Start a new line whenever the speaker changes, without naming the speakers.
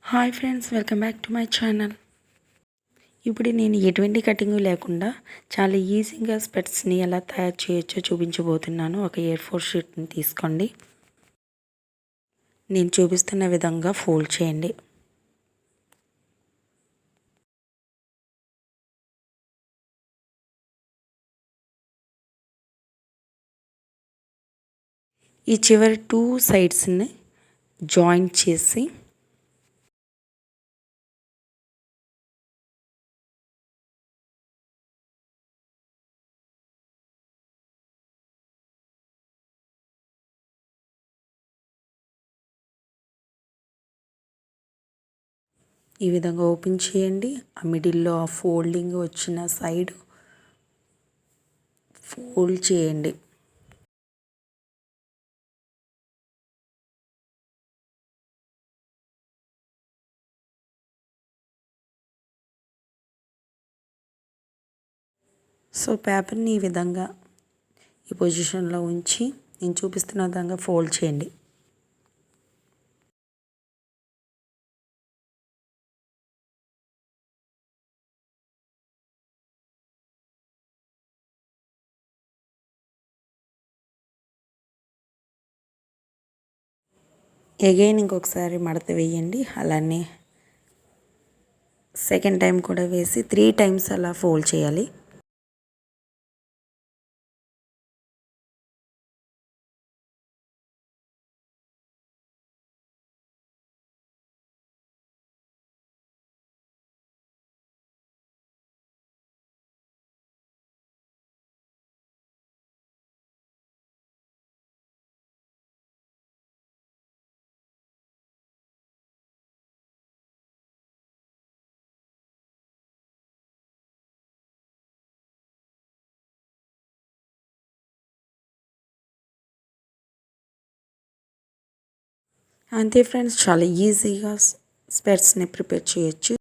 Hi friends, welcome back to my channel. ఇప్పుడు నేను ఎటువంటి కటింగ్ లేకుండా చాలా ఈజీగా స్పెట్స్ని ఎలా తయారు చేయొచ్చో చూపించబోతున్నాను. ఒక A4 షీట్ని తీసుకోండి. నేను చూపిస్తున్న విధంగా ఫోల్డ్ చేయండి. ఈ చివరి 2 సైడ్స్ని జాయింట్ చేసి ఈ విధంగా ఓపెన్ చేయండి. ఆ మిడిల్లో ఆ ఫోల్డింగ్ వచ్చిన సైడ్ ఫోల్డ్ చేయండి. సో పేపర్ని ఈ విధంగా ఈ పొజిషన్లో ఉంచి నేను చూపిస్తున్న విధంగా ఫోల్డ్ చేయండి. అగైన్ ఇంకొకసారి మడత వేయండి. అలానే సెకండ్ టైం కూడా వేసి 3 టైమ్స్ అలా ఫోల్డ్ చేయాలి. అంతే ఫ్రెండ్స్, చాలా ఈజీగా స్పెట్స్ని ప్రిపేర్ చేయొచ్చు.